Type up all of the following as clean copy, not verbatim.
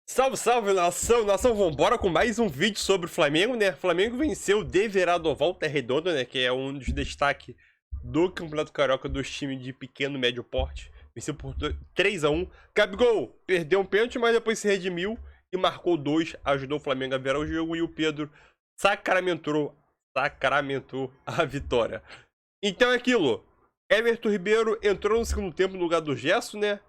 Salve, salve, nação! Nação, vambora com mais um vídeo sobre o Flamengo, né? O Flamengo venceu o De Veradoval Volta Redonda, né? Que é um dos destaques do Campeonato Carioca dos times de pequeno e médio porte. Venceu por 3-1. Gabigol perdeu um pênalti, mas depois se redimiu e marcou 2. Ajudou o Flamengo a virar o jogo e o Pedro sacramentou a vitória. Então é aquilo. Everton Ribeiro entrou no segundo tempo no lugar do Gerson, né?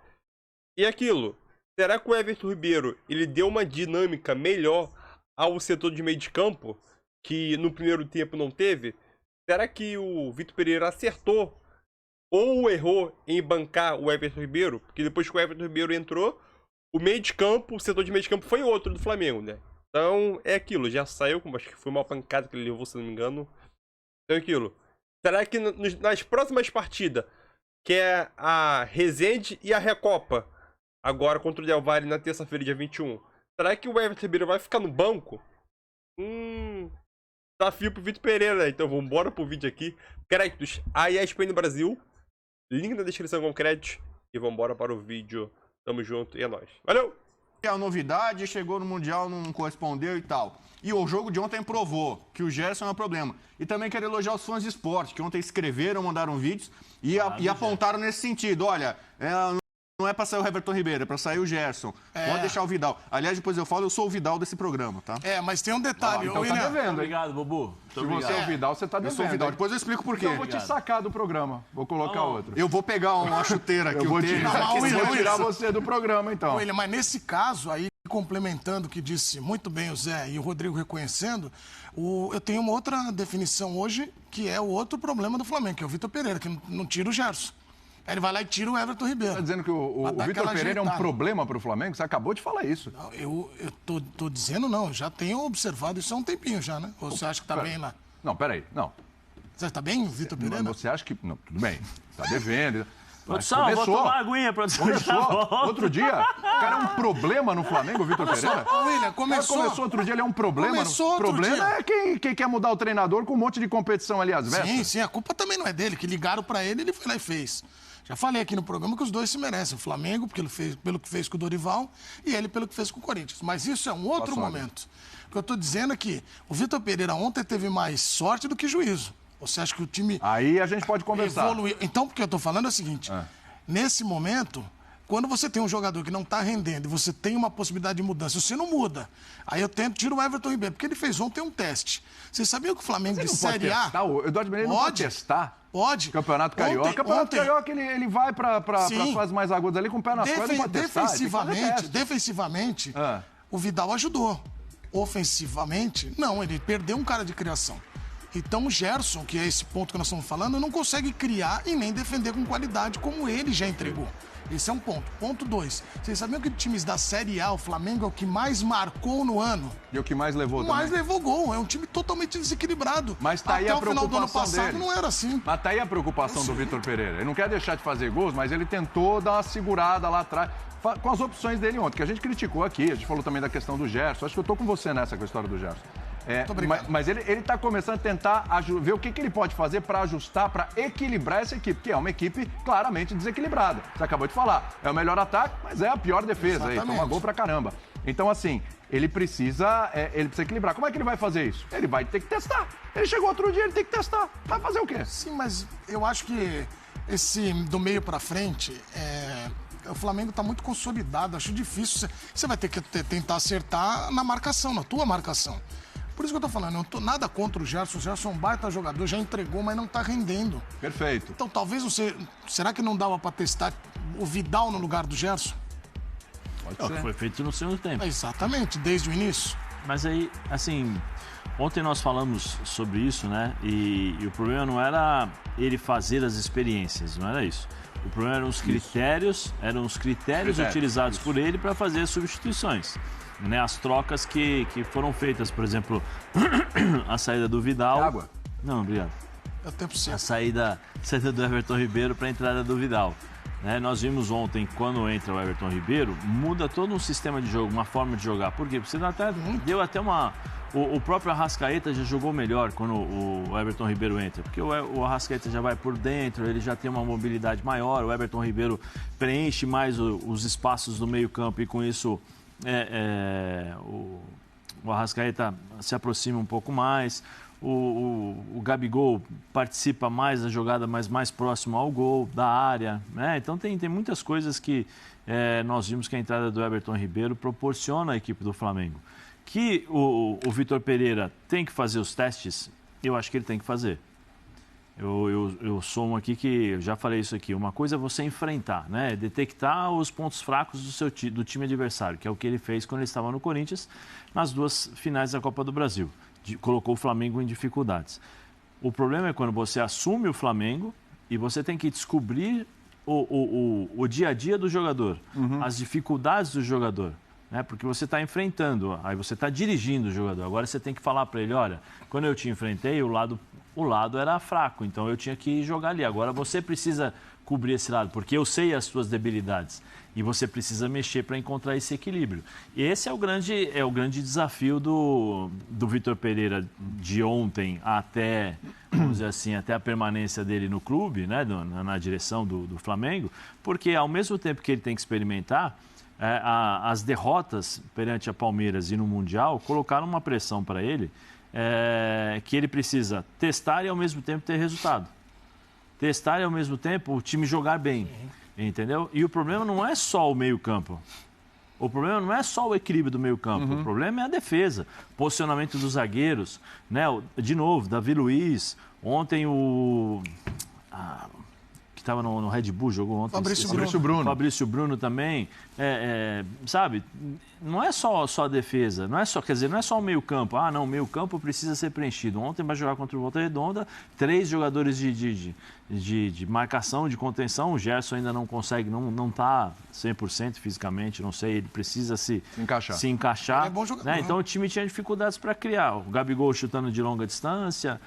E aquilo. Será que o Everton Ribeiro ele deu uma dinâmica melhor ao setor de meio de campo, que no primeiro tempo não teve? Será que o Vitor Pereira acertou ou errou em bancar o Everton Ribeiro? Porque depois que o Everton Ribeiro entrou, o meio de campo, o setor de meio de campo foi outro do Flamengo, né? Então é aquilo, já saiu, acho que foi uma pancada que ele levou, se não me engano. Então é aquilo. Será que nas próximas partidas, que é a Resende e a Recopa, agora contra o Del Valle na terça-feira, dia 21. Será que o Everton Ribeiro vai ficar no banco? Desafio pro Vitor Pereira, né? Então vambora pro vídeo aqui. Créditos, a ESPN no Brasil. Link na descrição com créditos. E vambora para o vídeo. Tamo junto e é nóis. Valeu! É a novidade, chegou no Mundial, não correspondeu e tal. E o jogo de ontem provou que o Gerson é um problema. E também quero elogiar os fãs de esporte, que ontem escreveram, mandaram vídeos e apontaram nesse sentido. Olha, não é pra sair o Everton Ribeiro, é pra sair o Gerson. Pode deixar o Vidal. Aliás, depois eu falo, eu sou o Vidal desse programa, tá? Mas tem um detalhe. Então tá devendo, hein? Obrigado, Bobu. Se você é o Vidal, você tá devendo. Eu sou o Vidal, depois eu explico por quê. Então eu vou te sacar do programa. Vou colocar outro. Eu vou pegar uma chuteira aqui, eu vou tirar William, você do programa, então. William, mas nesse caso aí, complementando o que disse muito bem o Zé e o Rodrigo reconhecendo, eu tenho uma outra definição hoje, que é o outro problema do Flamengo, que é o Vitor Pereira, que não tira o Gerson. Aí ele vai lá e tira o Everton Ribeiro. Tá dizendo que o Vitor Pereira é um problema para o Flamengo? Você acabou de falar isso. Não, eu tô dizendo não, já tenho observado isso há um tempinho já, né? Ou você acha que tá bem lá? Não, peraí, não. Você tá bem, Vitor Pereira? Você acha que... Não, tudo bem, tá devendo... Produção, vou tomar aguinha, produção. Outro dia, o cara é um problema no Flamengo, o Vitor Pereira. William, começou Outro dia, ele é um problema. Começou outro problema dia. É quem quer mudar o treinador com um monte de competição ali às vezes. Sim, a culpa também não é dele, que ligaram pra ele, ele foi lá e fez. Já falei aqui no programa que os dois se merecem. O Flamengo, porque ele fez, pelo que fez com o Dorival, e ele pelo que fez com o Corinthians. Mas isso é um outro momento. O que eu tô dizendo é que o Vitor Pereira ontem teve mais sorte do que juízo. Você acha que o time... Aí a gente pode conversar. Evoluiu. Então, o que eu tô falando é o seguinte. Nesse momento, quando você tem um jogador que não está rendendo e você tem uma possibilidade de mudança, você não muda. Aí eu tiro o Everton Ribeiro, porque ele fez ontem um teste. Vocês sabiam que o Flamengo de Série A... O Eduardo Mineiro não pode testar? Pode. Campeonato Carioca. Campeonato Carioca, ele vai para as fases mais agudas ali com o pé nas costas, não pode testar. Defensivamente, o Vidal ajudou. Ofensivamente, não, ele perdeu um cara de criação. Então o Gerson, que é esse ponto que nós estamos falando, não consegue criar e nem defender com qualidade como ele já entregou. Esse é um ponto. Ponto 2. Vocês sabiam que times da Série A, o Flamengo é o que mais marcou no ano? E o que mais levou também? Mais levou gol. É um time totalmente desequilibrado. Mas tá aí a preocupação final do ano passado dele. não era assim. Mas tá aí a preocupação do Vitor Pereira. Ele não quer deixar de fazer gols, mas ele tentou dar uma segurada lá atrás. Com as opções dele ontem, que a gente criticou aqui. A gente falou também da questão do Gerson. Acho que eu tô com você nessa com a história do Gerson. Mas ele está começando a tentar ver o que ele pode fazer para ajustar, para equilibrar essa equipe, que é uma equipe claramente desequilibrada. Você acabou de falar. É o melhor ataque, mas é a pior defesa. Aí, toma gol pra caramba. Então, assim, ele precisa equilibrar. Como é que ele vai fazer isso? Ele vai ter que testar. Ele chegou outro dia, ele tem que testar. Vai fazer o quê? Sim, mas eu acho que esse do meio para frente, o Flamengo está muito consolidado. Acho difícil. Você vai ter que tentar acertar na marcação, na tua marcação. Por isso que eu tô falando, eu não tô nada contra o Gerson. O Gerson é um baita jogador, já entregou, mas não tá rendendo. Perfeito. Então talvez você... Será que não dava pra testar o Vidal no lugar do Gerson? Pode ser. Foi feito no segundo tempo. Exatamente, desde o início. Mas aí, assim, ontem nós falamos sobre isso, né? E o problema não era ele fazer as experiências, não era isso. O problema eram os critérios, utilizados por ele para fazer as substituições. Né, as trocas que foram feitas, por exemplo, a saída do Vidal. Água? Não, obrigado. É o tempo certo. A saída do Everton Ribeiro para a entrada do Vidal. Né, nós vimos ontem, quando entra o Everton Ribeiro, muda todo um sistema de jogo, uma forma de jogar. Por quê? Porque você deu até uma... O próprio Arrascaeta já jogou melhor quando o Everton Ribeiro entra, porque o Arrascaeta já vai por dentro, ele já tem uma mobilidade maior, o Everton Ribeiro preenche mais os espaços do meio-campo e com isso o Arrascaeta se aproxime um pouco mais, o Gabigol participa mais da jogada, mas mais próximo ao gol, da área, né? Então tem muitas coisas que nós vimos que a entrada do Everton Ribeiro proporciona à equipe do Flamengo. Que o Vitor Pereira tem que fazer os testes, eu acho que ele tem que fazer. Eu sou um aqui que, eu já falei isso aqui, uma coisa é você enfrentar, né? Detectar os pontos fracos do time adversário, que é o que ele fez quando ele estava no Corinthians, nas 2 finais da Copa do Brasil. Colocou o Flamengo em dificuldades. O problema é quando você assume o Flamengo e você tem que descobrir o dia a dia do jogador, as dificuldades do jogador. Né? Porque você está enfrentando, aí você está dirigindo o jogador. Agora você tem que falar para ele, olha, quando eu te enfrentei, o lado era fraco, então eu tinha que jogar ali. Agora você precisa cobrir esse lado, porque eu sei as suas debilidades. E você precisa mexer para encontrar esse equilíbrio. E esse é o grande desafio do Vitor Pereira de ontem até, vamos dizer assim, até a permanência dele no clube, né, na direção do Flamengo, porque ao mesmo tempo que ele tem que experimentar, as derrotas perante a Palmeiras e no Mundial colocaram uma pressão para ele que ele precisa testar e ao mesmo tempo ter resultado. Testar e ao mesmo tempo o time jogar bem, entendeu? E o problema não é só o meio-campo. O problema não é só o equilíbrio do meio-campo, o problema é a defesa, posicionamento dos zagueiros, né? De novo, Davi Luiz, ontem que estava no Red Bull, jogou ontem. Fabrício Bruno também. Sabe, não é só a defesa, não é só o meio-campo. Ah, não, o meio-campo precisa ser preenchido. Ontem vai jogar contra o Volta Redonda, 3 jogadores de marcação, de contenção. O Gerson ainda não consegue, não está 100% fisicamente, não sei, ele precisa se encaixar. Ele é bom jogador, né? Então o time tinha dificuldades para criar. O Gabigol chutando de longa distância,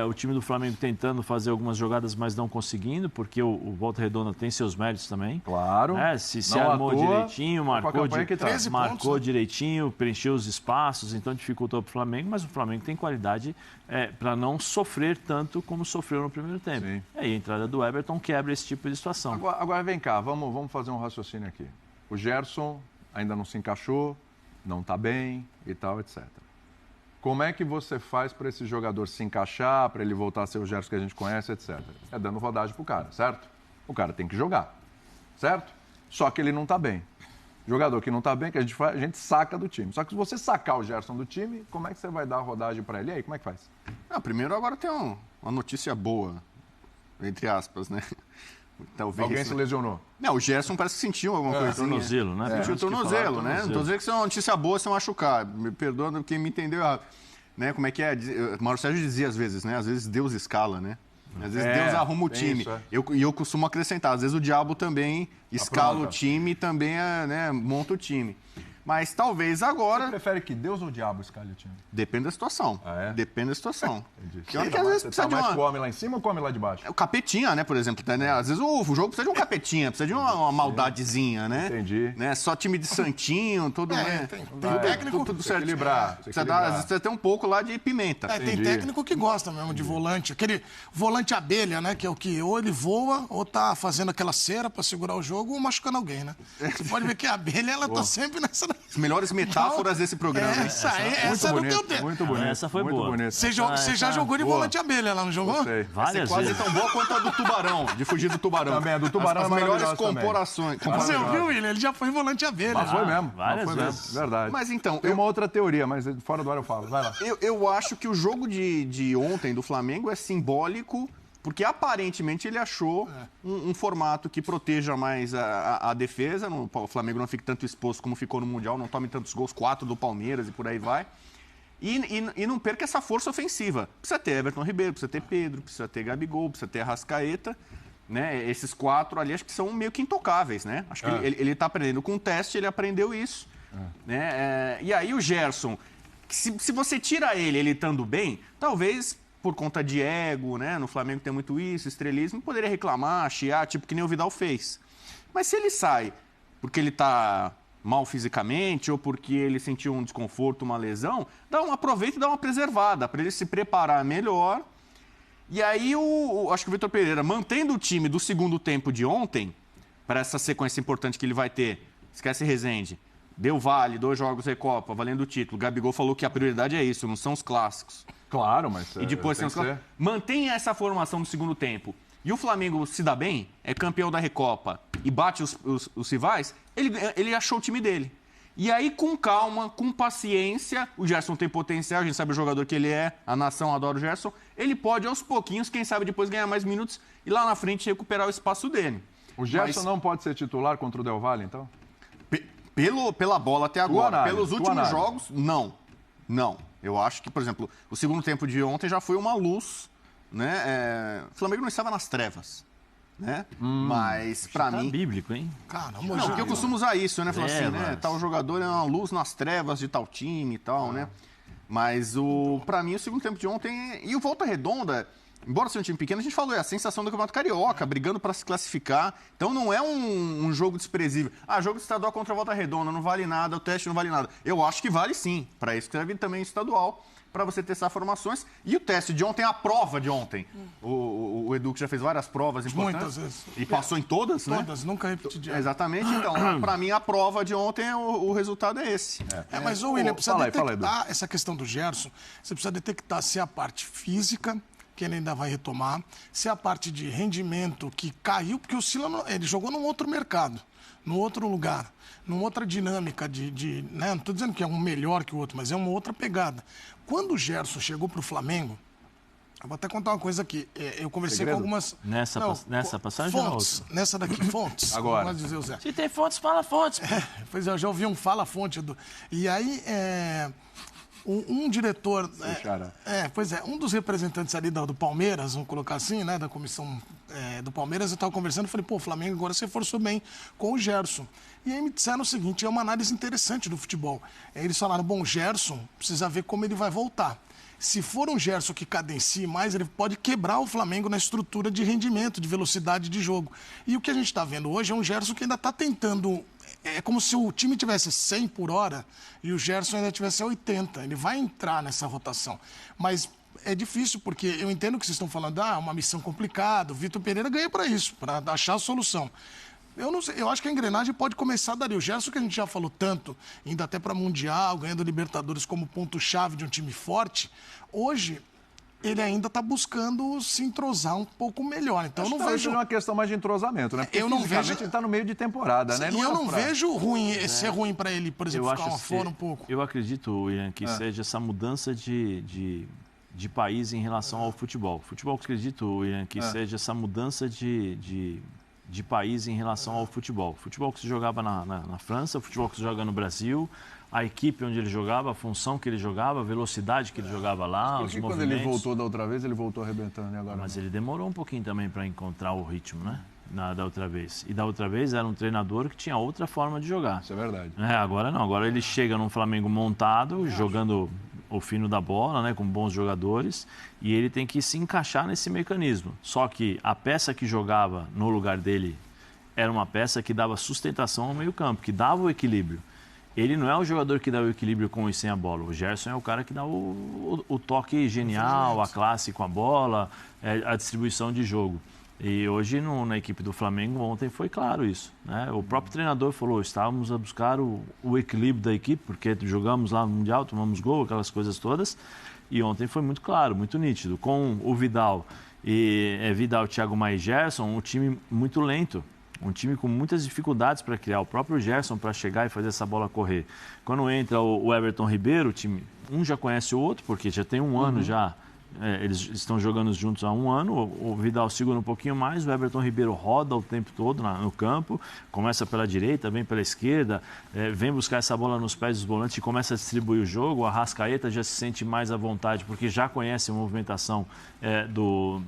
o time do Flamengo tentando fazer algumas jogadas, mas não conseguindo, porque o Volta Redonda tem seus méritos também. Claro. Se armou direitinho, marcou pontos, direitinho, preencheu os espaços, então dificultou para o Flamengo, mas o Flamengo tem qualidade para não sofrer tanto como sofreu no primeiro tempo. Sim. E aí a entrada do Everton quebra esse tipo de situação. Agora vem cá, vamos fazer um raciocínio aqui. O Gerson ainda não se encaixou, não está bem e tal, etc. Como é que você faz para esse jogador se encaixar, para ele voltar a ser o Gerson que a gente conhece, etc? É dando rodagem pro cara, certo? O cara tem que jogar, certo? Só que ele não está bem. Jogador que não está bem, que a gente saca do time. Só que se você sacar o Gerson do time, como é que você vai dar a rodagem para ele? E aí, como é que faz? Primeiro, agora tem uma notícia boa, entre aspas, né? Talvez. Alguém se lesionou? Não, o Gerson parece que sentiu alguma coisa. Tornozelo, né? Sentiu o tornozelo, né? Não estou dizendo que isso é uma notícia boa se machucar. Me perdoa quem me entendeu errado. Né? Como é que é? Mauro Sérgio dizia às vezes, né? Às vezes Deus escala, né? Às vezes Deus arruma o time. Isso, eu costumo acrescentar, às vezes o diabo também escala o time e também monta o time. Mas talvez agora... Você prefere que Deus ou o diabo escale o time? Depende da situação. Depende da situação. Entendi. Que às vezes precisa de mais come lá em cima ou come lá de baixo? O capetinha, né, por exemplo. Né? Às vezes o jogo precisa de um capetinha, precisa de uma maldadezinha, né? Entendi. Né? Só time de santinho, todo... Tem técnico... Tudo certo. Equilibrar. Às vezes precisa ter um pouco lá de pimenta. Tem técnico que gosta mesmo de volante. Aquele volante abelha, né? Que é o que ou ele voa ou tá fazendo aquela cera pra segurar o jogo ou machucando alguém, né? Você pode ver que a abelha, ela tá sempre nessa... As melhores metáforas desse programa. Essa não deu tempo. Muito bonito. Essa foi muito boa. Bonito. Você já jogou de volante abelha lá, não jogou? Várias quase vezes. tão boa quanto a do tubarão, de fugir do tubarão. Também, a do tubarão as é melhores maravilhosa comparações. Você ouviu, William? Ele já foi volante abelha. Mas foi mesmo. Várias vezes. Verdade. Mas então... Tem uma outra teoria, mas fora do ar eu falo. Vai lá. Eu acho que o jogo de ontem do Flamengo é simbólico, porque aparentemente ele achou um formato que proteja mais a defesa. O Flamengo não fique tanto exposto como ficou no Mundial, não tome tantos gols, 4 do Palmeiras e por aí vai. E não perca essa força ofensiva. Precisa ter Everton Ribeiro, precisa ter Pedro, precisa ter Gabigol, precisa ter Arrascaeta. Né? Esses 4 ali acho que são meio que intocáveis, né? Acho que ele está aprendendo com o teste, ele aprendeu isso. Né? E aí o Gerson, se você tira ele estando bem, talvez por conta de ego, né? No Flamengo tem muito isso, estrelismo, poderia reclamar, chiar, tipo que nem o Vidal fez. Mas se ele sai porque ele está mal fisicamente ou porque ele sentiu um desconforto, uma lesão, aproveita e dá uma preservada para ele se preparar melhor. E aí, acho que o Vitor Pereira, mantendo o time do segundo tempo de ontem, para essa sequência importante que ele vai ter, esquece Rezende, Del Valle, 2 jogos Recopa, valendo o título. O Gabigol falou que a prioridade é isso, não são os clássicos. Claro, mas... E depois tem os clássicos. Mantém essa formação do segundo tempo. E o Flamengo se dá bem, é campeão da Recopa e bate os rivais, ele achou o time dele. E aí, com calma, com paciência, o Gerson tem potencial, a gente sabe o jogador que ele é, a nação adora o Gerson, ele pode aos pouquinhos, quem sabe depois ganhar mais minutos e lá na frente recuperar o espaço dele. O Gerson não pode ser titular contra o Del Valle, então? Pela bola até agora, pelos últimos análise. jogos, não. Não. Eu acho que, por exemplo, o segundo tempo de ontem já foi uma luz, né? O Flamengo não estava nas trevas, né? Mas, pra mim... bíblico, hein? Caramba, Não, porque eu costumo usar isso, né? Falar assim, né? Trevas. Tal jogador é uma luz nas trevas de tal time e tal, né? Mas, pra mim, o segundo tempo de ontem... E o Volta Redonda, embora seja um time pequeno, a gente falou, é a sensação do Campeonato Carioca, brigando pra se classificar. Então, não é um jogo desprezível. Jogo de estadual contra a Volta Redonda, não vale nada, o teste não vale nada. Eu acho que vale sim. Pra isso que serve também estadual, para você testar formações. E o teste de ontem, a prova de ontem. O Edu que já fez várias provas importantes. Muitas vezes. E passou em todas, né? Todas, nunca repeti de Exatamente. Então, para mim, a prova de ontem, o resultado é esse. Mas, o William, precisa fala aí, detectar essa questão do Gerson. Você precisa detectar se é a parte física, que ele ainda vai retomar, se é a parte de rendimento que caiu, porque o Sila, ele jogou num outro mercado, num outro lugar, numa outra dinâmica né? Não estou dizendo que é um melhor que o outro, mas é uma outra pegada. Quando o Gerson chegou para o Flamengo, eu vou até contar uma coisa aqui. Eu conversei com algumas... Nessa passagem fontes, ou outra? Nessa daqui, fontes. Agora. Pode dizer o Zé. Se tem fontes, fala fontes. Pois é, eu já ouvi um fala-fonte. E aí, um diretor... um dos representantes ali do Palmeiras, vamos colocar assim, né, da comissão do Palmeiras, eu estava conversando e falei, pô, o Flamengo agora se reforçou bem com o Gerson. E aí me disseram o seguinte, é uma análise interessante do futebol. Eles falaram, bom, o Gerson precisa ver como ele vai voltar. Se for um Gerson que cadencie mais, ele pode quebrar o Flamengo na estrutura de rendimento, de velocidade de jogo. E o que a gente está vendo hoje é um Gerson que ainda está tentando... É como se o time tivesse 100 por hora e o Gerson ainda tivesse 80. Ele vai entrar nessa rotação. Mas é difícil, porque eu entendo que vocês estão falando, uma missão complicada, o Vitor Pereira ganha para isso, para achar a solução. Eu não sei, eu acho que a engrenagem pode começar dali. O Gerson, que a gente já falou tanto, indo até para Mundial, ganhando Libertadores como ponto-chave de um time forte, hoje ele ainda está buscando se entrosar um pouco melhor. Então eu não vejo... É uma questão mais de entrosamento, né? Porque eu não vejo... ele está no meio de temporada, né? E eu não vejo ser ruim para ele, por exemplo, ficar fora um pouco. Eu acredito, Ian, que seja essa mudança de país em relação ao futebol. Futebol, acredito, Ian, que seja essa mudança de país em relação ao futebol. Futebol que se jogava na França, futebol que se joga no Brasil, a equipe onde ele jogava, a função que ele jogava, a velocidade que ele jogava lá, os movimentos. Quando ele voltou da outra vez, ele voltou arrebentando, e agora Mas ele demorou um pouquinho também para encontrar o ritmo, né? Da outra vez. E da outra vez era um treinador que tinha outra forma de jogar. Isso é verdade. Agora não. Agora ele chega num Flamengo montado, jogando o fino da bola, né, com bons jogadores, e ele tem que se encaixar nesse mecanismo. Só que a peça que jogava no lugar dele era uma peça que dava sustentação ao meio-campo, que dava o equilíbrio. Ele não é o jogador que dá o equilíbrio com e sem a bola. O Gerson é o cara que dá o toque genial, a classe com a bola, a distribuição de jogo. E hoje na equipe do Flamengo, ontem foi claro isso, né? O próprio treinador falou, estávamos a buscar o equilíbrio da equipe, porque jogamos lá no Mundial, tomamos gol, aquelas coisas todas. E ontem foi muito claro, muito nítido. Com o Vidal, Vidal, Thiago Maia e Gerson, um time muito lento. Um time com muitas dificuldades para criar. O próprio Gerson para chegar e fazer essa bola correr. Quando entra o Everton Ribeiro, o time, um já conhece o outro, porque já tem um ano já. Eles estão jogando juntos há um ano. O Vidal segura um pouquinho mais. O Everton Ribeiro roda o tempo todo no campo. Começa pela direita, vem pela esquerda. Vem buscar essa bola nos pés dos volantes e começa a distribuir o jogo. O Arrascaeta já se sente mais à vontade, porque já conhece a movimentação do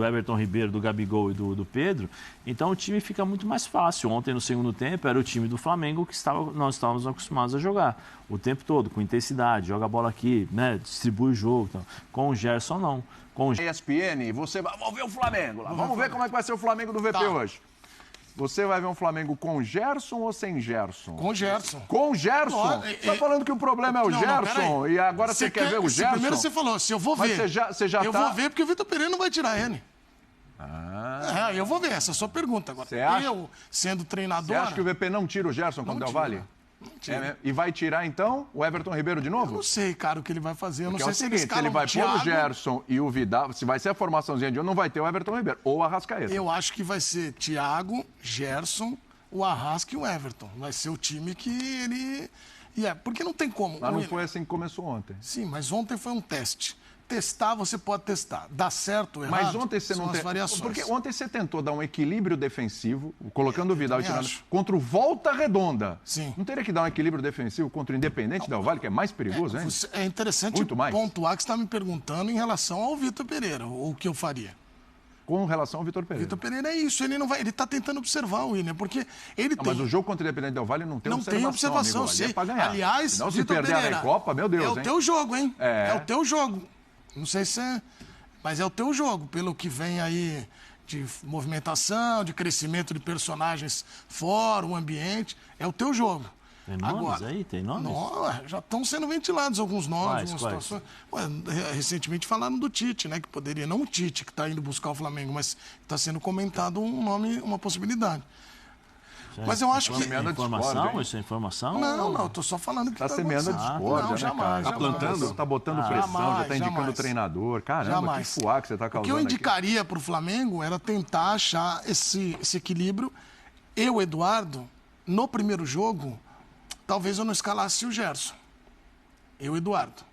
Everton Ribeiro, do Gabigol e do Pedro. Então o time fica muito mais fácil. Ontem, no segundo tempo, era o time do Flamengo que nós estávamos acostumados a jogar o tempo todo, com intensidade, joga a bola aqui, né, distribui o jogo. Então. Com o Gerson, não. Com o ESPN, você vai... Vamos ver o Flamengo lá. Vamos ver como é que vai ser o Flamengo do VP hoje. Você vai ver um Flamengo com Gerson ou sem Gerson? Com Gerson. Com Gerson? Você está falando que o problema é o Gerson e agora você quer ver o Gerson? Primeiro você falou, se eu vou ver. Mas você já eu vou ver porque o Vitor Pereira não vai tirar ele. Eu vou ver, essa é a sua pergunta agora. Você acha? Eu, sendo treinador... Você acha que o VP não tira o Gerson contra o Del Valle? E vai tirar, então, o Everton Ribeiro de Eu novo? não sei, cara, o que ele vai fazer. Eu não Porque sei é o se seguinte, se ele vai pôr o Gerson e o Vidal, se vai ser a formaçãozinha de hoje, não vai ter o Everton Ribeiro, ou o Arrascaeta. Eu acho que vai ser Thiago, Gerson, o Arrasca e o Everton. Vai ser o time que ele... porque não tem como. Mas não foi assim que começou ontem. Sim, mas ontem foi um teste. Testar, você pode testar. Dá certo ou errado, Mas ontem você não são as variações. Porque ontem você tentou dar um equilíbrio defensivo, colocando o Vidal e tirando acho. contra o Volta Redonda. Sim. Não teria que dar um equilíbrio defensivo contra o Independente Del Valle, que é mais perigoso, hein? É interessante Muito mais. pontuar que você está me perguntando em relação ao Vitor Pereira, o que eu faria. Com relação ao Vitor Pereira. Vitor Pereira é isso, ele não vai, ele está tentando observar o William, porque ele tem... Mas o jogo contra o Independente Del Valle não tem observação, amigo, sei. é pra ganhar. Aliás, Senão, se Vitor perder Pereira, a Recopa, meu Deus, é o hein? teu jogo, hein? É. É o teu jogo. Não sei se é... Mas é o teu jogo, pelo que vem aí de movimentação, de crescimento de personagens fora, o ambiente. É o teu jogo. Tem nomes Agora, aí? Tem nomes? Não, já estão sendo ventilados alguns nomes, algumas Quais? situações. Ué, recentemente falaram do Tite, né? Que poderia, não o Tite que está indo buscar o Flamengo, mas está sendo comentado um nome, uma possibilidade. Mas eu acho que... Semeando a Informação? discórdia, hein? Isso é informação? Não, eu tô só falando que Tá tá semeando a acontecendo. discórdia, Não, né, jamais, cara? jamais. plantando? Tá botando pressão, já tá indicando jamais. o treinador. Caramba, Jamais. que fuá que você tá O que causando eu aqui. indicaria para o Flamengo era tentar achar esse equilíbrio. Eu, Eduardo, no primeiro jogo, talvez eu não escalasse o Gerson. Eu, Eduardo.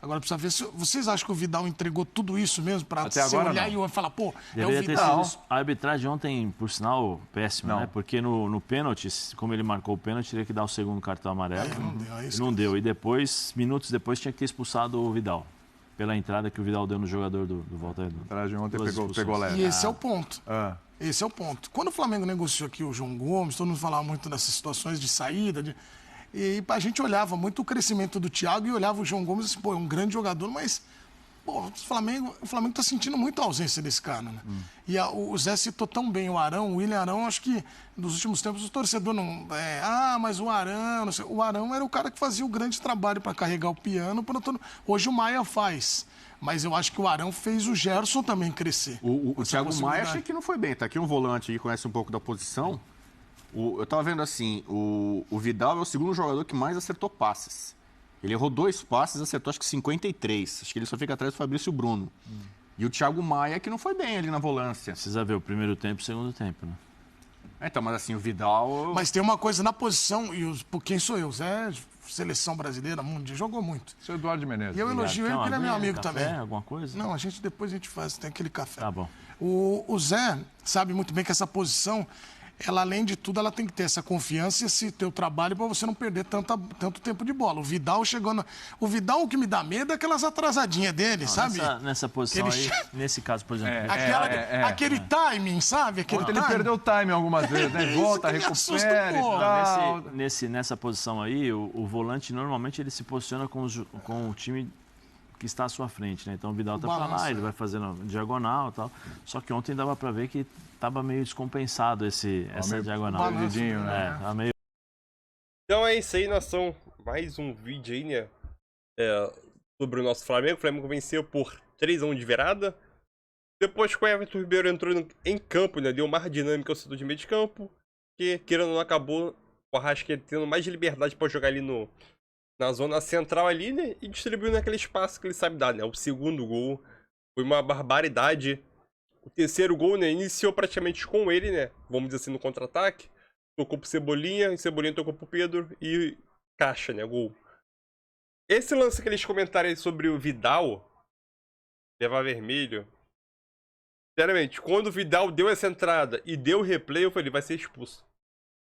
Agora precisa ver se... Vocês acham que o Vidal entregou tudo isso mesmo para Até você agora, olhar não. e falar, pô, é o Deveria ter Vidal? sido isso. A arbitragem ontem, por sinal, péssima, Não. né? Porque no pênalti, como ele marcou o pênalti, teria que dar o segundo cartão amarelo. Não deu, é isso Não deu. E depois, minutos depois, tinha que ter expulsado o Vidal. Pela entrada que o Vidal deu no jogador do Volta Redonda. A arbitragem ontem Duas pegou expulsões. leve. E esse é o ponto. Ah. Esse é o ponto. Quando o Flamengo negociou aqui o João Gomes, todo mundo falava muito dessas situações de saída, e a gente olhava muito o crescimento do Thiago e olhava o João Gomes assim, pô, é um grande jogador, mas pô, o Flamengo está sentindo muito a ausência desse cara, né? E o Zé citou tão bem o Arão, o William Arão, acho que nos últimos tempos o torcedor não... mas o Arão, não sei, o Arão era o cara que fazia o grande trabalho para carregar o piano. Hoje o Maia faz. Mas eu acho que o Arão fez o Gerson também crescer. O Essa Thiago Maia possibilidade. achei que não foi bem. Tá aqui um volante que conhece um pouco da posição. Eu tava vendo assim, o Vidal é o segundo jogador que mais acertou passes. Ele errou 2 passes, acertou acho que 53. Acho que ele só fica atrás do Fabrício Bruno. E o Thiago Maia que não foi bem ali na volância. Precisa ver o primeiro tempo e o segundo tempo, né? Então, mas assim, o Vidal... Mas tem uma coisa na posição, por quem sou eu? Zé, seleção brasileira, mundial, jogou muito. Seu Eduardo Menezes. E eu elogio ele Quer uma porque ele é meu aguinha, amigo café, também. Alguma coisa? Não, depois a gente faz, tem aquele café. Tá bom. O Zé sabe muito bem que essa posição, ela além de tudo, ela tem que ter essa confiança e esse teu trabalho para você não perder tanto tempo de bola. O Vidal chegou O Vidal, o que me dá medo é aquelas atrasadinhas dele, sabe? Nessa posição Aquele aí, nesse caso, por exemplo. Aquele timing, sabe? Aquele Ontem ele timing. perdeu o time algumas vezes, né? Isso Volta, que me assusta um recupera e pouco. tal. Nessa posição aí, o volante normalmente ele se posiciona com o time que está à sua frente, né? Então o Vidal tá para balanço, lá, ele vai fazendo diagonal e tal. Só que ontem dava para ver que estava meio descompensado essa diagonal. Perdidinho, né? Tá meio... Então é isso aí, nação. Mais um vídeo aí, né? Sobre o nosso Flamengo. O Flamengo venceu por 3-1 de virada. Depois que o Everton Ribeiro entrou em campo, né? Deu mais dinâmica ao setor de meio de campo. Que, querendo ou não, acabou o Arrascaeta tendo mais liberdade para jogar ali na zona central ali, né? E distribuindo aquele espaço que ele sabe dar, né? O segundo gol foi uma barbaridade. O terceiro gol, né? Iniciou praticamente com ele, né? Vamos dizer assim, no contra-ataque. Tocou pro Cebolinha, e Cebolinha tocou pro Pedro e caixa, né? Gol. Esse lance que eles comentaram aí sobre o Vidal levar vermelho. Sinceramente, quando o Vidal deu essa entrada e deu o replay, eu falei, vai ser expulso.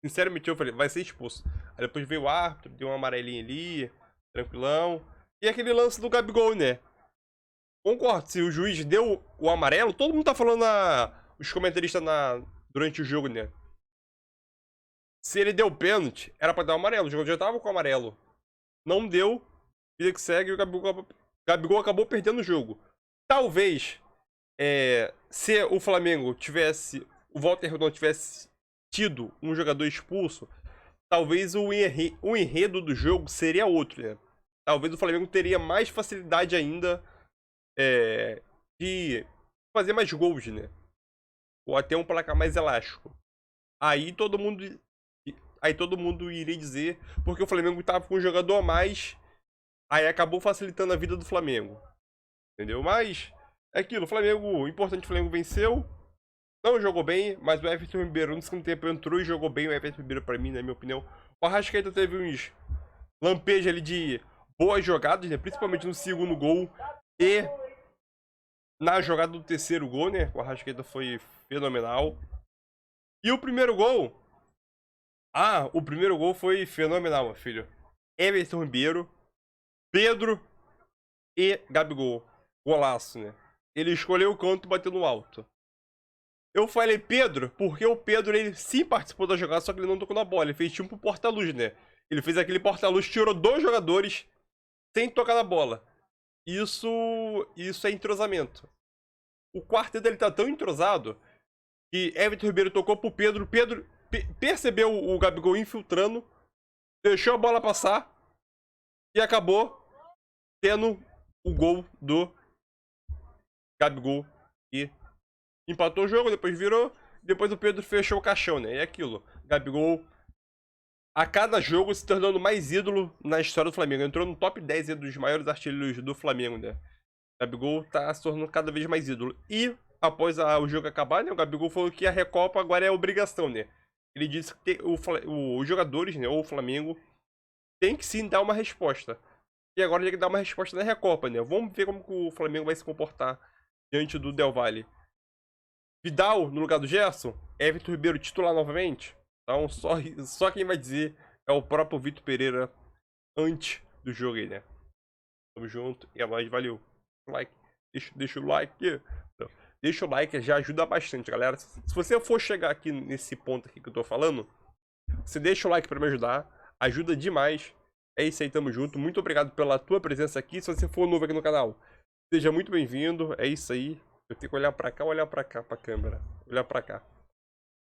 Sinceramente, eu falei, vai ser expulso. Aí depois veio o árbitro, deu uma amarelinha ali, tranquilão. E aquele lance do Gabigol, né? Concordo, se o juiz deu o amarelo, todo mundo tá falando, os comentaristas durante o jogo, né? Se ele deu o pênalti, era pra dar o amarelo. O jogador já tava com o amarelo. Não deu, vida que segue, e o Gabigol acabou perdendo o jogo. Talvez, se o Flamengo tivesse, o Walter Redondo tivesse tido um jogador expulso, talvez o enredo do jogo seria outro, né? Talvez o Flamengo teria mais facilidade ainda de fazer mais gols, né? Ou até um placar mais elástico. Aí todo mundo aí todo mundo iria dizer porque o Flamengo tava com um jogador a mais, aí acabou facilitando a vida do Flamengo. Entendeu? Mas é aquilo, o Flamengo, importante, o Flamengo venceu, não jogou bem, mas o Everton Ribeiro no segundo tempo entrou e jogou bem. O Everton Ribeiro, pra mim, na minha opinião, o Arrascaeta teve uns lampejos ali de boas jogadas, né? Principalmente no segundo gol e na jogada do terceiro gol, né? O Arrascaeta foi fenomenal. E o primeiro gol? Ah, o primeiro gol foi fenomenal, meu filho. Everton Ribeiro, Pedro e Gabigol. Golaço, né? Ele escolheu o canto e bateu no alto. Eu falei Pedro, porque o Pedro, ele sim participou da jogada, só que ele não tocou na bola. Ele fez tipo um porta-luz, né? Ele fez aquele porta-luz, tirou 2 jogadores sem tocar na bola. Isso é entrosamento. O quarteto dele tá tão entrosado que Everton Ribeiro tocou pro Pedro. Pedro percebeu o Gabigol infiltrando, deixou a bola passar e acabou tendo o gol do Gabigol e empatou o jogo, depois virou, depois o Pedro fechou o caixão, né? E é aquilo, Gabigol a cada jogo se tornando mais ídolo na história do Flamengo. Entrou no top 10 dos maiores artilheiros do Flamengo, né? Gabigol tá se tornando cada vez mais ídolo. E após o jogo acabar, né, o Gabigol falou que a Recopa agora é obrigação, né? Ele disse que os jogadores, né, ou o Flamengo, tem que sim dar uma resposta. E agora ele tem que dar uma resposta na Recopa, né? Vamos ver como que o Flamengo vai se comportar diante do Del Valle. Vidal no lugar do Gerson, Everton Ribeiro titular novamente. Então só quem vai dizer é o próprio Vitor Pereira antes do jogo aí, né? Tamo junto e a mais, valeu. Like, deixa o like. Então, deixa o like, já ajuda bastante, galera. Se você for chegar aqui nesse ponto aqui que eu tô falando, você deixa o like pra me ajudar, ajuda demais. É isso aí, tamo junto. Muito obrigado pela tua presença aqui. Se você for novo aqui no canal, seja muito bem-vindo. É isso aí. Eu tenho que olhar pra cá, olhar pra cá, pra câmera. Olhar pra cá.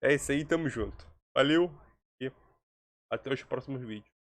É isso aí, tamo junto. Valeu e até os próximos vídeos.